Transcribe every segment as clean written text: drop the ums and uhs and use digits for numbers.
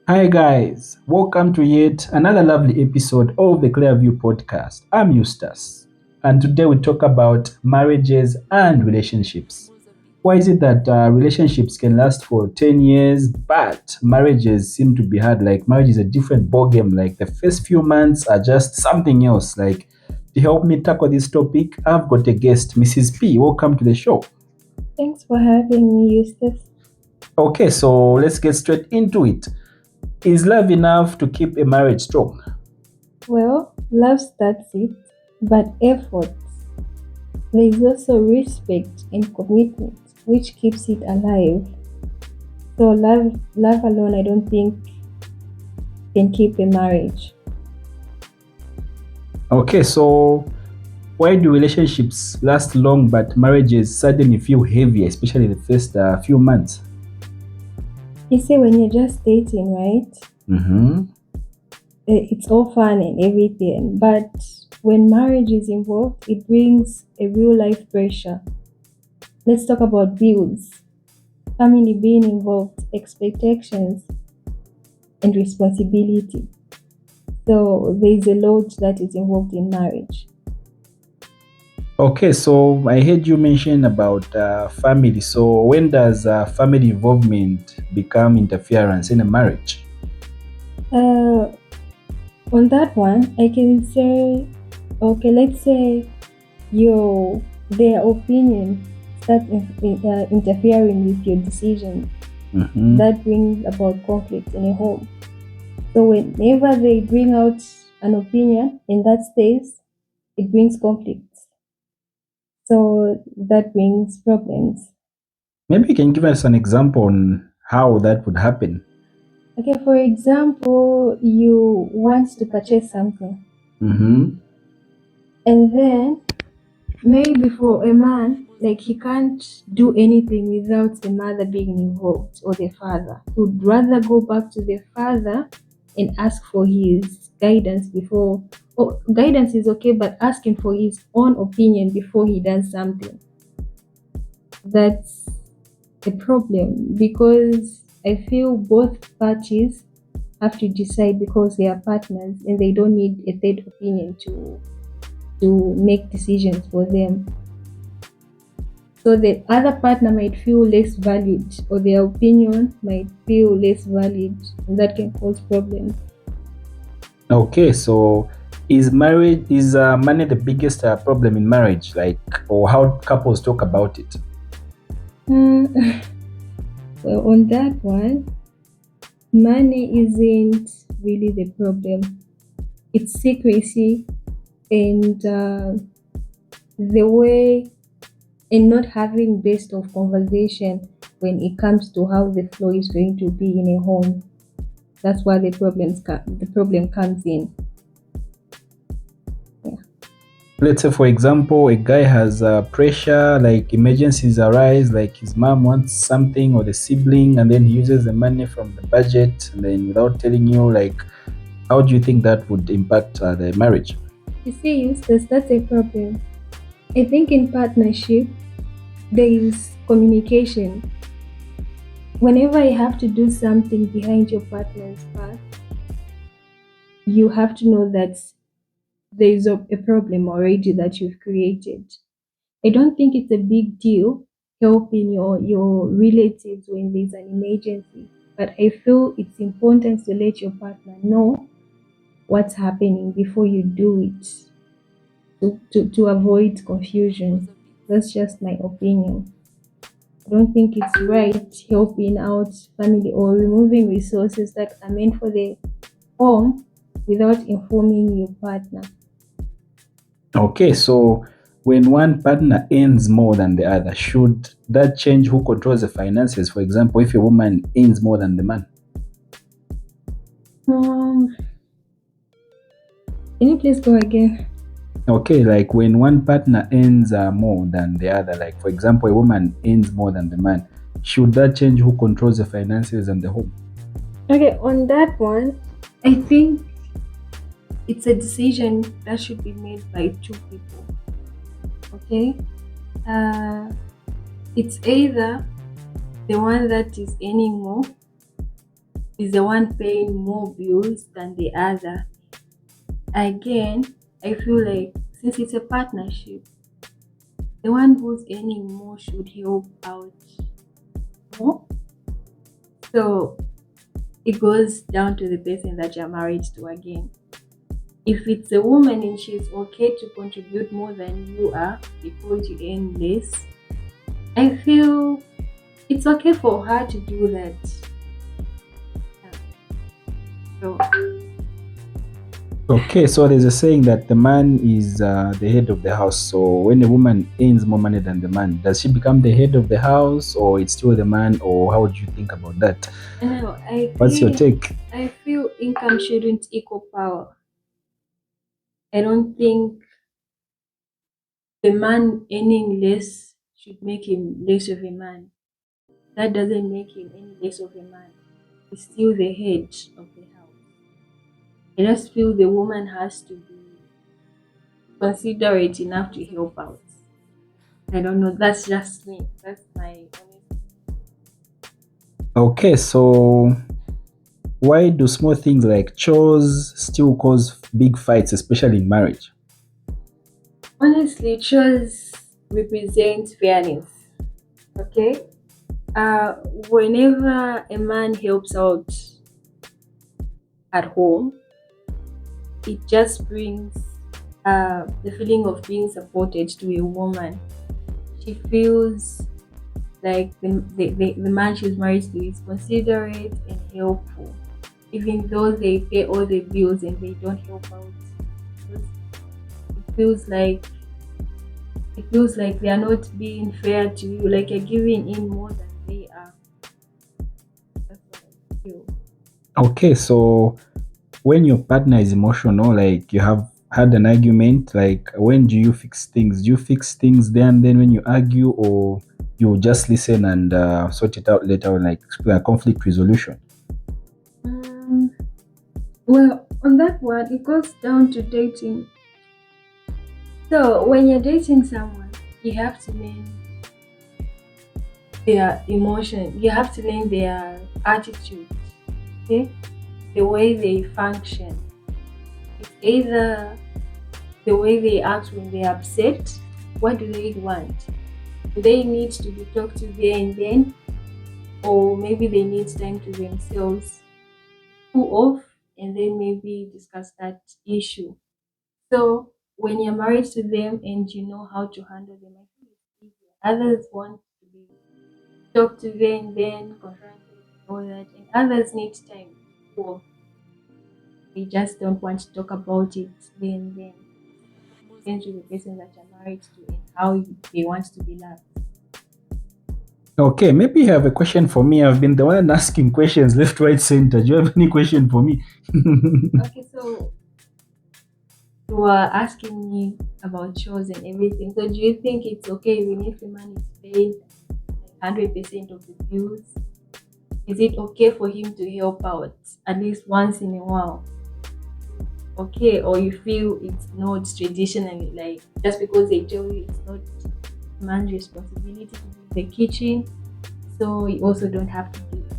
Hi guys, welcome to yet another lovely episode of the Clearview podcast. I'm Eustace, and today we talk about marriages and relationships. Why is it that relationships can last for 10 years, but marriages seem to be hard? Like, marriage is a different ballgame. Like, the first few months are just something else. Like, to help me tackle this topic, I've got a guest, Mrs. P. Welcome to the show. Thanks for having me, Eustace. Okay, so let's get straight into it. Is love enough to keep a marriage strong? Well, love starts it, but effort. There is also respect and commitment, which keeps it alive. So love alone, I don't think can keep a marriage. Okay, so why do relationships last long but marriages suddenly feel heavy, especially the first few months? You see, when you're just dating, right? Mm-hmm. It's all fun and everything, but when marriage is involved, it brings a real life pressure. Let's talk about bills, family being involved, expectations, and responsibility. So there's a lot that is involved in marriage. Okay, so I heard you mention about family. So when does family involvement become interference in a marriage? Uh, on that one, I can say, okay, let's say their opinion starts interfering with your decision. Mm-hmm. That brings about conflict in a home. So whenever they bring out an opinion in that space, it brings conflicts. So that brings problems. Maybe you can give us an example on how that would happen. Okay, for example, you want to purchase something, Mm-hmm. and then maybe for a man, like he can't do anything without the mother being involved or the father. He would rather go back to the father and ask for his guidance before. Oh, guidance is okay, but asking for his own opinion before he does something. That's a problem because I feel both parties have to decide because they are partners and they don't need a third opinion to make decisions for them. So the other partner might feel less valued or their opinion might feel less valid, and that can cause problems. Okay, so is money the biggest problem in marriage, like, or how couples talk about it? Hmm. Well, on that one, money isn't really the problem. It's secrecy and the way and not having best of conversation when it comes to how the flow is going to be in a home. That's why the problem comes in. Yeah. Let's say, for example, a guy has pressure, like emergencies arise, like his mom wants something or the sibling, and then he uses the money from the budget, and then without telling you, like, how do you think that would impact the marriage? You see, Eustace, that's a problem. I think in partnership there is communication. Whenever you have to do something behind your partner's back, you have to know that there is a problem already that you've created. I don't think it's a big deal helping your relatives when there's an emergency, but I feel it's important to let your partner know what's happening before you do it to avoid confusion. That's just my opinion. I don't think it's right helping out family or removing resources that are meant for the home without informing your partner. Okay, so when one partner earns more than the other, should that change who controls the finances? For example, if a woman earns more than the man. Um, can you please go again? Okay, like when one partner earns more than the other, like for example, a woman earns more than the man, should that change who controls the finances and the home? Okay, on that one, I think it's a decision that should be made by two people. Okay, uh, it's either the one that is earning more is the one paying more bills than the other. Again, I feel like since it's a partnership, the one who's earning more should help out more. So it goes down to the person that you're married to again. If it's a woman and she's okay to contribute more than you are because you earn less, I feel it's okay for her to do that. So Okay, so there's a saying that the man is the head of the house. So when a woman earns more money than the man, does she become the head of the house, or it's still the man, or how would you think about that? no, What's your take? I feel income shouldn't equal power. I don't think the man earning less should make him less of a man. That doesn't make him any less of a man. He's still the head of the house. I just feel the woman has to be considerate enough to help out. I don't know. That's just me. That's my honest. Okay, so why do small things like chores still cause big fights, especially in marriage? Honestly, chores represent fairness. Okay. Uh, Whenever a man helps out at home, it just brings the feeling of being supported to a woman. She feels like the man she's married to is considerate and helpful, even though they pay all the bills and they don't help out. Because It feels like it feels like they are not being fair to you, like you're giving in more than they are. That's what I feel. Okay, so when your partner is emotional, like you have had an argument, like when do you fix things? Do you fix things there and then when you argue, or you just listen and sort it out later on, like conflict resolution? Mm, well, on that one, it goes down to dating. So when you're dating someone, you have to learn their emotion. You have to learn their attitude. Okay, the way they function. It's either the way they act when they're upset. What do they want? Do they need to be talked to there and then, or maybe they need time to themselves, cool off, and then maybe discuss that issue. So when you're married to them and you know how to handle them, I think it's easier. Others want to be talked to there and then, confronted, and all that, and others need time. Well, they just don't want to talk about it there and then. Depends on the person that you're married to and how they want to be loved. Okay, maybe you have a question for me. I've been the one asking questions left, right, center. Do you have any question for me? Okay, so you were asking me about chores and everything. So do you think it's okay even if the man is paying 100% of the bills? Is it okay for him to help out at least once in a while? Okay, or you feel it's not traditionally, like just because they tell you it's not man's responsibility to do the kitchen, so you also don't have to do it.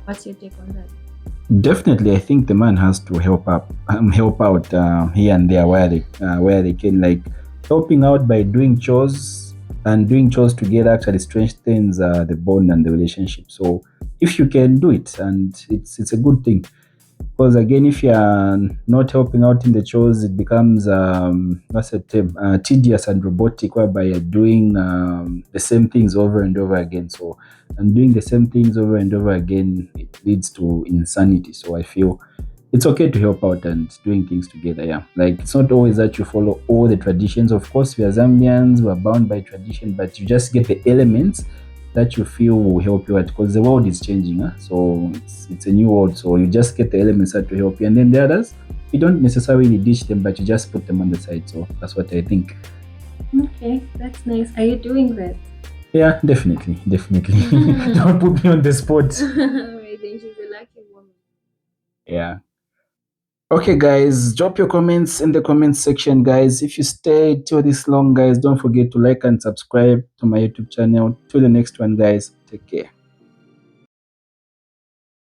What's your take on that? Definitely, I think the man has to help out here and there where they can, like helping out by doing chores, and doing chores together actually strengthens the bond and the relationship. So if you can do it, and it's a good thing. Because again, if you are not helping out in the chores, it becomes what's the term, tedious and robotic, whereby you're doing the same things over and over again. So, and doing the same things over and over again, it leads to insanity. So I feel it's okay to help out and doing things together. Yeah, like it's not always that you follow all the traditions. Of course, we are Zambians, we are bound by tradition, but you just get the elements that you feel will help you out, because the world is changing. Huh? So it's a new world. So you just get the elements that will help you, and then the others you don't necessarily ditch them, but you just put them on the side. So that's what I think. Okay, that's nice. Are you doing that? Yeah, definitely, definitely. Don't put me on the spot. Alright, then she's a lucky woman. Yeah. Okay, guys, drop your comments in the comments section, guys. If you stayed till this long, guys, don't forget to like and subscribe to my YouTube channel. Till the next one, guys, take care.